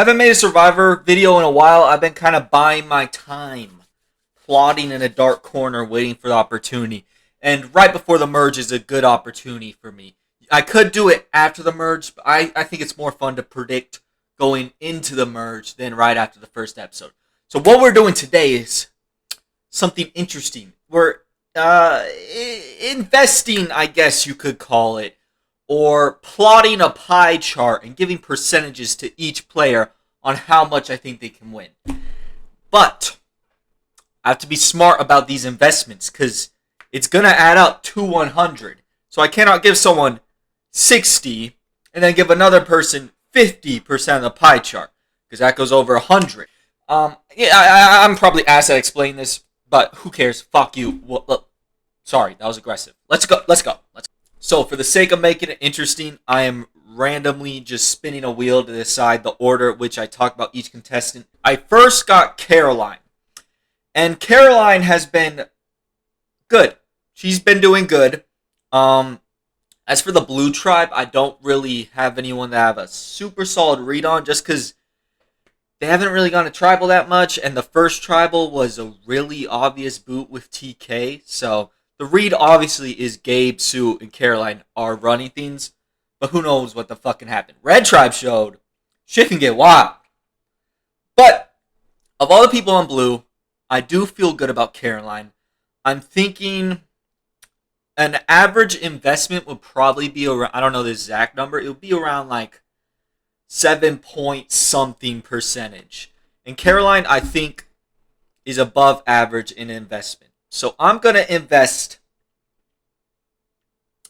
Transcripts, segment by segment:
Haven't made a Survivor video in a while. I've been kind of buying my time, plotting in a dark corner, waiting for the opportunity. And right before the merge is a good opportunity for me. I could do it after the merge, but I think it's more fun to predict going into the merge than right after the first episode. So what we're doing today is something interesting. We're investing, I guess you could call it, or plotting a pie chart and giving percentages to each player on how much I think they can win. But I have to be smart about these investments because it's going to add up to 100. So I cannot give someone 60 and then give another person 50% of the pie chart because that goes over 100. I'm probably asked to explain this, but who cares? Fuck you. Well, sorry, that was aggressive. Let's go. So for the sake of making it interesting, I am randomly just spinning a wheel to decide the order at which I talk about each contestant. I first got Caroline. And Caroline has been good. She's been doing good. As for the blue tribe, I don't really have anyone that I have a super solid read on just because they haven't really gone to tribal that much. And the first tribal was a really obvious boot with TK. So the read obviously is Gabe, Sue, and Caroline are running things. But who knows what the fuck can happen. Red tribe showed shit can get wild. But of all the people on blue, I do feel good about Caroline. I'm thinking an average investment would probably be around, I don't know the exact number, it would be around like 7 point something percentage. And Caroline, I think, is above average in investment. So I'm going to invest,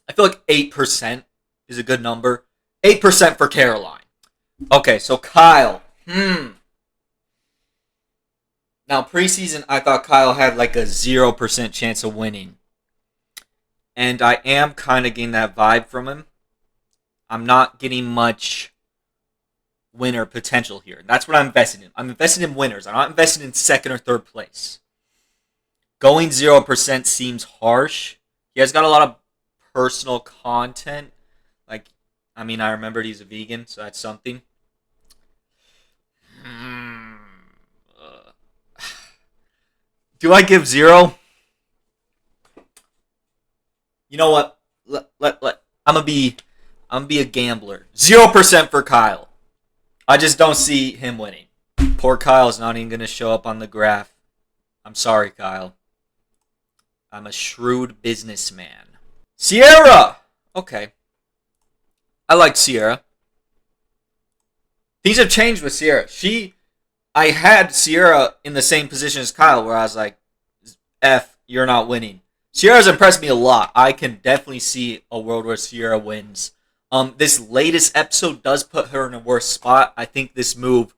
I feel like 8% is a good number. 8% for Caroline. Okay, so Kyle. Now, preseason, I thought Kyle had like a 0% chance of winning. And I am kind of getting that vibe from him. I'm not getting much winner potential here. That's what I'm investing in. I'm investing in winners. I'm not investing in second or third place. Going 0% seems harsh. He has got a lot of personal content. I remembered he's a vegan, so that's something. Do I give 0? You know what? I'm gonna be a gambler. 0% for Kyle. I just don't see him winning. Poor Kyle's not even gonna show up on the graph. I'm sorry, Kyle. I'm a shrewd businessman. Sierra! Okay. I like Sierra. Things have changed with Sierra. I had Sierra in the same position as Kyle where I was like, F, you're not winning. Sierra's impressed me a lot. I can definitely see a world where Sierra wins. This latest episode does put her in a worse spot. I think this move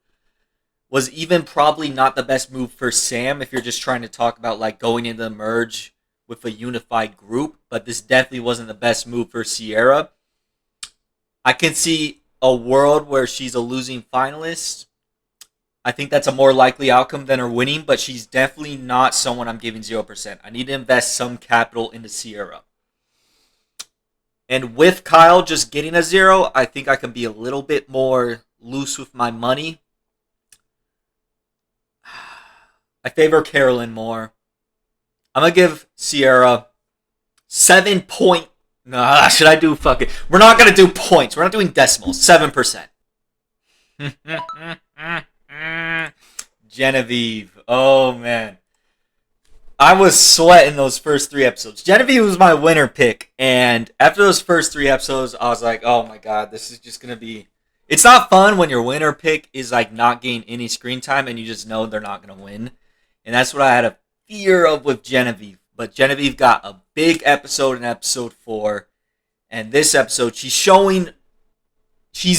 was even probably not the best move for Sam if you're just trying to talk about like going into the merge with a unified group. But this definitely wasn't the best move for Sierra. I can see a world where she's a losing finalist. I think that's a more likely outcome than her winning, but she's definitely not someone I'm giving 0%. I need to invest some capital into Sierra. And with Kyle just getting a 0, I think I can be a little bit more loose with my money. I favor Carolyn more. I'm going to give Sierra 7 point. Nah, should I do fucking... We're not going to do points. We're not doing decimals. 7%. Genevieve. Oh, man. I was sweating those first 3 episodes. Genevieve was my winner pick. And after those first 3 episodes, I was like, oh, my God. This is just going to be... It's not fun when your winner pick is like not getting any screen time and you just know they're not going to win. And that's what I had a fear of with Genevieve. But Genevieve got a big episode in episode 4. And this episode, she's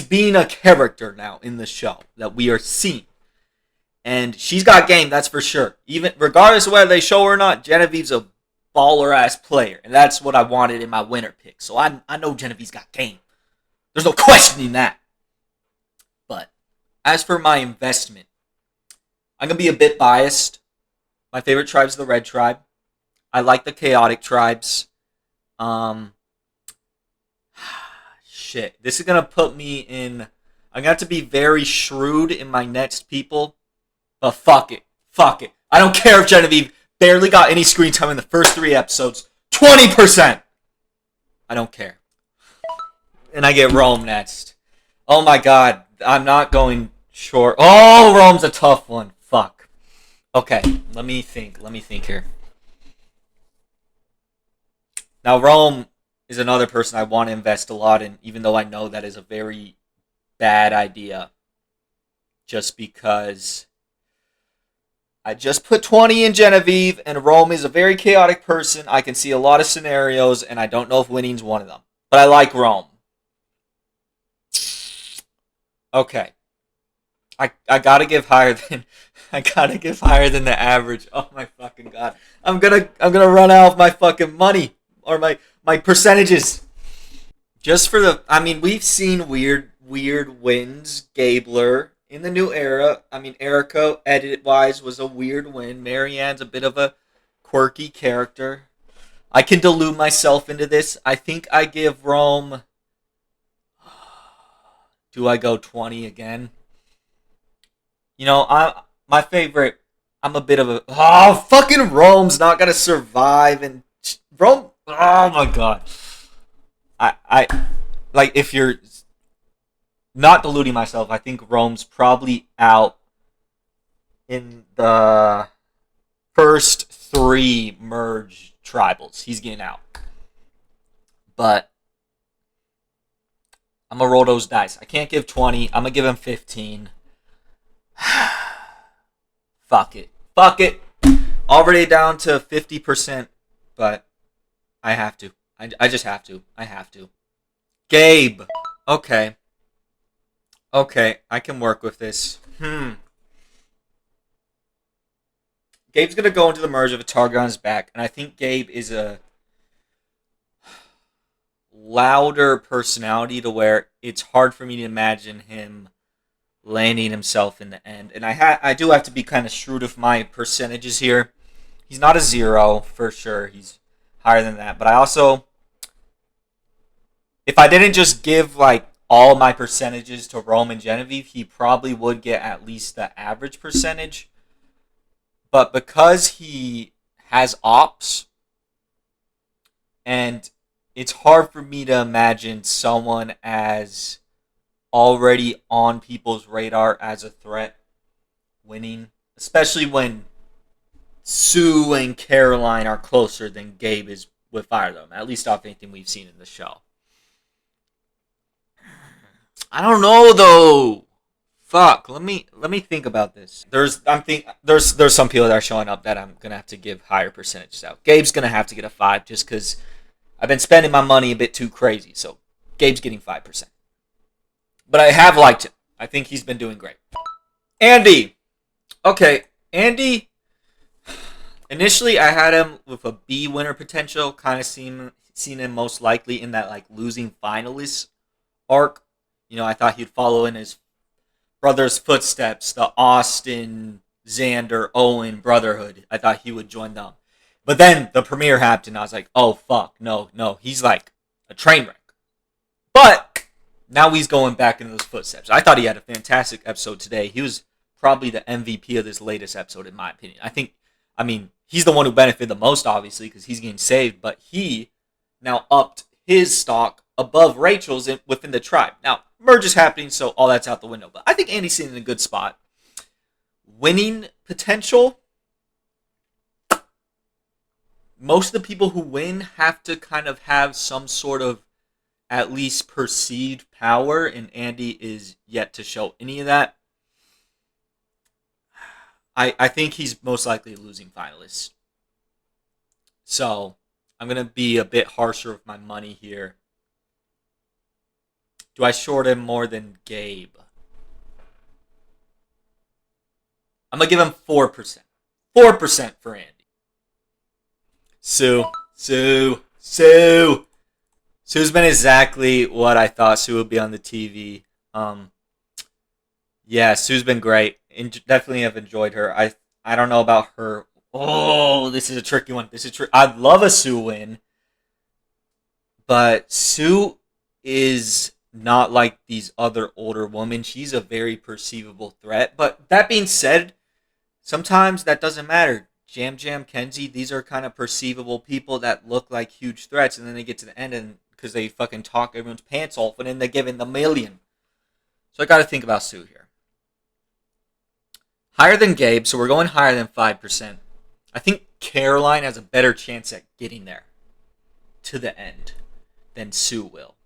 being a character now in the show that we are seeing. And she's got game, that's for sure. Even regardless of whether they show her or not, Genevieve's a baller-ass player. And that's what I wanted in my winner pick. So I know Genevieve's got game. There's no questioning that. But as for my investment, I'm going to be a bit biased. My favorite tribe's the red tribe. I like the chaotic tribes. Shit. This is going to put me in... I'm going to have to be very shrewd in my next people. But fuck it. Fuck it. I don't care if Genevieve barely got any screen time in the first 3 episodes. 20%! I don't care. And I get Rome next. Oh my god. I'm not going short. Oh, Rome's a tough one. Fuck. Okay. Let me think here. Now, Rome is another person I want to invest a lot in, even though I know that is a very bad idea. Just because I just put 20 in Genevieve, and Rome is a very chaotic person. I can see a lot of scenarios, and I don't know if winning's one of them. But I like Rome. Okay. I gotta give higher than the average. Oh my fucking god. I'm gonna run out of my fucking money. Or my percentages. Just for the... I mean, we've seen weird wins. Gabler in the new era. I mean, Erica, edit-wise, was a weird win. Marianne's a bit of a quirky character. I can delude myself into this. I think I give Rome... Do I go 20 again? You know, my favorite... I'm a bit of a... Oh, fucking Rome's not gonna survive. And Rome... Oh my god. I like, if you're not deluding myself, I think Rome's probably out in the first 3 merge tribals. He's getting out. But I'm gonna roll those dice. I can't give 20. I'm gonna give him 15. Fuck it. Fuck it. Already down to 50%, but I have to. I just have to. I have to. Gabe. Okay. Okay, I can work with this. Gabe's going to go into the merge with a target on his back, and I think Gabe is a louder personality to where it's hard for me to imagine him landing himself in the end. And I do have to be kind of shrewd with my percentages here. He's not a 0, for sure. He's higher than that. But I also... If I didn't just give, like, all my percentages to Rome and Genevieve, he probably would get at least the average percentage. But because he has ops, and it's hard for me to imagine someone as already on people's radar as a threat winning, especially when Sue and Caroline are closer than Gabe is with either of them, at least off anything we've seen in the show. I don't know though. Fuck. Let me think about this. There's some people that are showing up that I'm gonna have to give higher percentages out. Gabe's gonna have to get a 5 just because I've been spending my money a bit too crazy. So Gabe's getting 5%. But I have liked him. I think he's been doing great. Andy. Okay, Andy. Initially, I had him with a B winner potential. Kind of seen him most likely in that like losing finalist arc. You know, I thought he'd follow in his brother's footsteps, the Austin, Xander, Owen brotherhood. I thought he would join them. But then the premiere happened, and I was like, oh, fuck, no. He's like a train wreck. But now he's going back into those footsteps. I thought he had a fantastic episode today. He was probably the MVP of this latest episode, in my opinion. He's the one who benefited the most, obviously, because he's getting saved. But he now upped his stock above Rachel's within the tribe. Now, merge is happening, so all that's out the window. But I think Andy's sitting in a good spot. Winning potential. Most of the people who win have to kind of have some sort of at least perceived power, and Andy is yet to show any of that. I think he's most likely a losing finalist. So I'm going to be a bit harsher with my money here. Do I short him more than Gabe? I'm going to give him 4%. 4% for Andy. Sue. Sue's been exactly what I thought Sue would be on the TV. Yeah, Sue's been great. Definitely have enjoyed her. I don't know about her. Oh, this is a tricky one. I'd love a Sue win. But Sue is not like these other older women. She's a very perceivable threat. But that being said, sometimes that doesn't matter. Jam Jam, Kenzie, these are kind of perceivable people that look like huge threats, and then they get to the end and because they fucking talk everyone's pants off, and then they're giving the million. So I got to think about Sue here. Higher than Gabe, so we're going higher than 5%. I think Caroline has a better chance at getting there to the end than Sue will.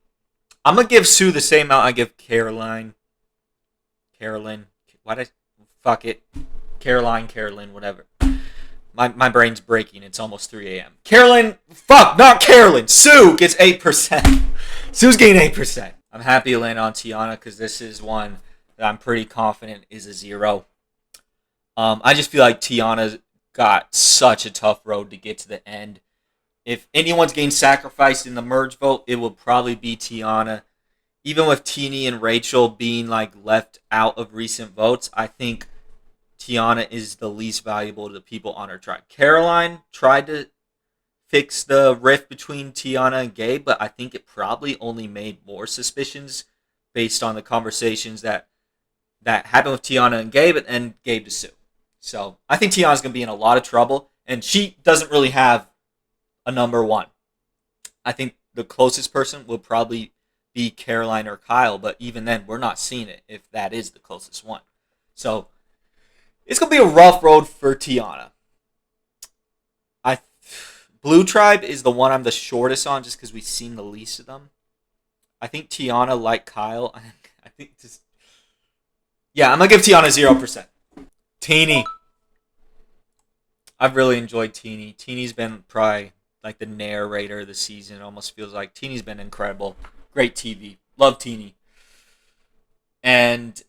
I'm going to give Sue the same amount I give Caroline. Carolyn. Fuck it. Carolyn, whatever. My brain's breaking. It's almost 3 a.m. Not Carolyn. Sue gets 8%. Sue's getting 8%. I'm happy to land on Tiyana because this is one that I'm pretty confident is a 0. I just feel like Tiyana's got such a tough road to get to the end. If anyone's getting sacrificed in the merge vote, it will probably be Tiyana. Even with Teeny and Rachel being like left out of recent votes, I think Tiyana is the least valuable to the people on her tribe. Caroline tried to fix the rift between Tiyana and Gabe, but I think it probably only made more suspicions based on the conversations that happened with Tiyana and Gabe and Gabe to Sue. So I think Tiyana's going to be in a lot of trouble, and she doesn't really have a number 1. I think the closest person will probably be Caroline or Kyle, but even then, we're not seeing it if that is the closest one. So it's going to be a rough road for Tiyana. Blue Tribe is the one I'm the shortest on just because we've seen the least of them. I think Tiyana, like Kyle, I'm going to give Tiyana 0%. Teeny. I've really enjoyed Teeny. Teeny's been probably like the narrator of the season. It almost feels like Teeny's been incredible. Great TV. Love Teeny. And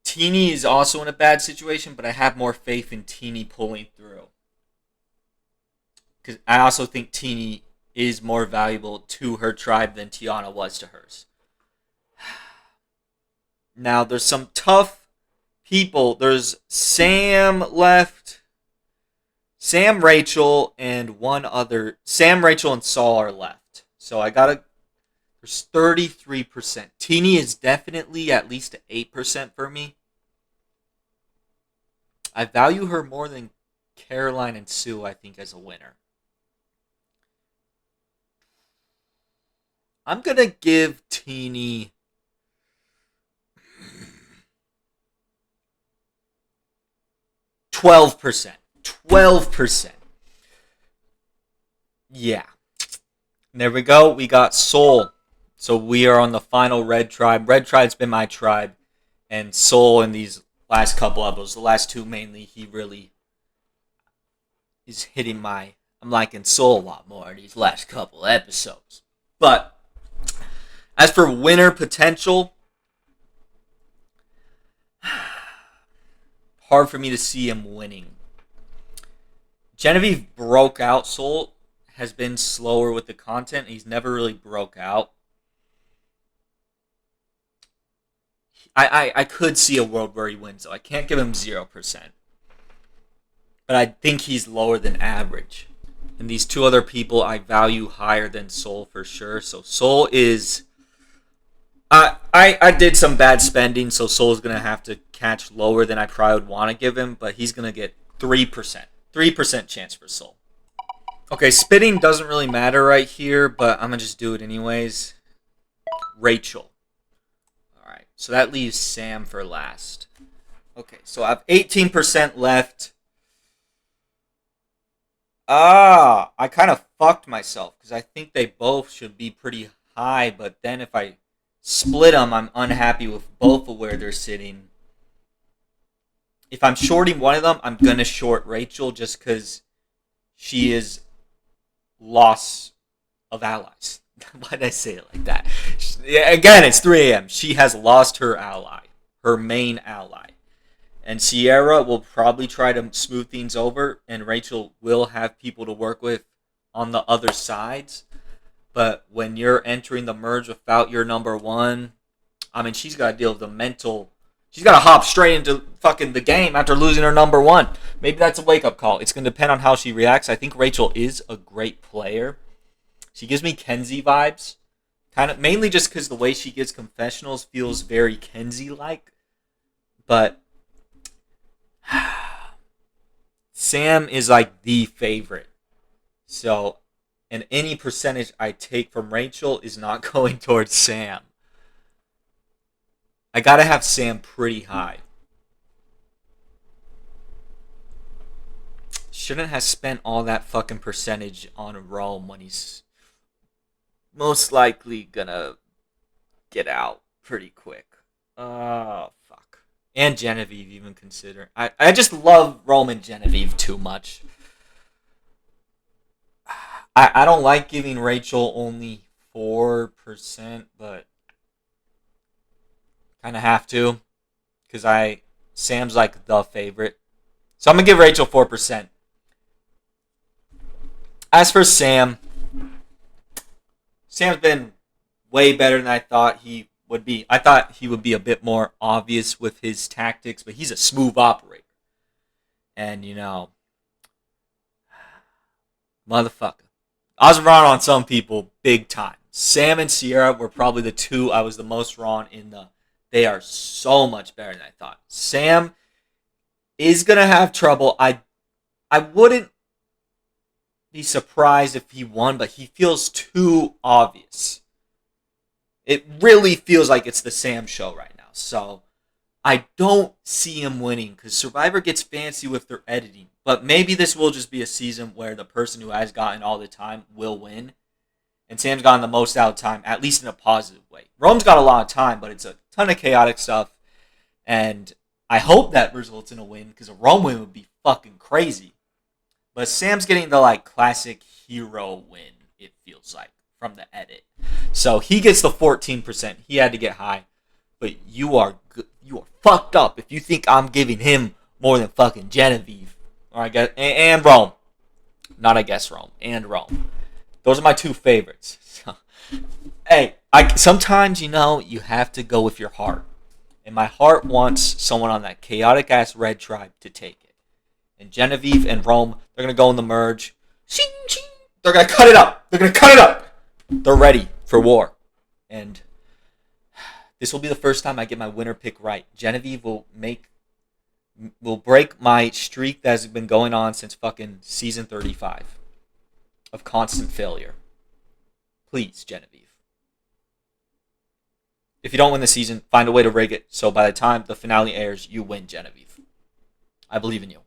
Teeny is also in a bad situation, but I have more faith in Teeny pulling through. Because I also think Teeny is more valuable to her tribe than Tiyana was to hers. Now, there's some tough people. There's Sam left. Sam, Rachel, and one other. Sam, Rachel, and Saul are left. So there's 33%. Teeny is definitely at least 8% for me. I value her more than Caroline and Sue, I think, as a winner. I'm going to give Teeny 12%. 12%. Yeah. There we go. We got Soul. So we are on the final Red Tribe. Red Tribe's been my tribe. And Soul in these last couple of those, the last 2 mainly, he really is hitting I'm liking Soul a lot more in these last couple episodes. But as for winner potential, hard for me to see him winning. Genevieve broke out. Soul has been slower with the content. He's never really broke out. I could see a world where he wins, though. I can't give him 0%. But I think he's lower than average. And these 2 other people I value higher than Soul for sure. So Soul is... I did some bad spending, so Soul's going to have to catch lower than I probably would want to give him, but he's going to get 3%. 3% chance for Soul. Okay, spitting doesn't really matter right here, but I'm going to just do it anyways. Rachel. Alright, so that leaves Sam for last. Okay, so I have 18% left. I kind of fucked myself, because I think they both should be pretty high, but then if I split them, I'm unhappy with both of where they're sitting. If I'm shorting one of them, I'm going to short Rachel just because she is loss of allies. Why did I say it like that? Again, it's 3 a.m. She has lost her ally, her main ally. And Sierra will probably try to smooth things over, and Rachel will have people to work with on the other sides. But when you're entering the merge without your number 1, I mean, she's got to deal with the mental. She's got to hop straight into fucking the game after losing her number 1. Maybe that's a wake-up call. It's going to depend on how she reacts. I think Rachel is a great player. She gives me Kenzie vibes Kind of mainly just because the way she gives confessionals feels very Kenzie-like. But Sam is like the favorite. So, and any percentage I take from Rachel is not going towards Sam. I gotta have Sam pretty high. Shouldn't have spent all that fucking percentage on Rome when he's most likely gonna get out pretty quick. Oh, fuck. And Genevieve, even consider. I just love Rome and Genevieve too much. I don't like giving Rachel only 4%, but kind of have to. Because Sam's like the favorite. So I'm going to give Rachel 4%. As for Sam's been way better than I thought he would be. I thought he would be a bit more obvious with his tactics, but he's a smooth operator. And, motherfucker. I was wrong on some people big time. Sam and Sierra were probably the two I was the most wrong in they are so much better than I thought. Sam is going to have trouble. I wouldn't be surprised if he won, but he feels too obvious. It really feels like it's the Sam show right now. So I don't see him winning because Survivor gets fancy with their editing. But maybe this will just be a season where the person who has gotten all the time will win. And Sam's gotten the most out of time, at least in a positive way. Rome's got a lot of time, but it's a ton of chaotic stuff. And I hope that results in a win because a Rome win would be fucking crazy. But Sam's getting the classic hero win, it feels like, from the edit. So he gets the 14%. He had to get high. But you are fucked up if you think I'm giving him more than fucking Genevieve. Or I guess, and Rome. Not I guess Rome. And Rome. Those are my two favorites. So, hey, sometimes, you have to go with your heart. And my heart wants someone on that chaotic-ass red tribe to take it. And Genevieve and Rome, they're going to go in the merge. They're going to cut it up. They're ready for war. And this will be the first time I get my winner pick right. Genevieve will break my streak that has been going on since fucking season 35 of constant failure. Please, Genevieve. If you don't win the season, find a way to rig it so by the time the finale airs, you win, Genevieve. I believe in you.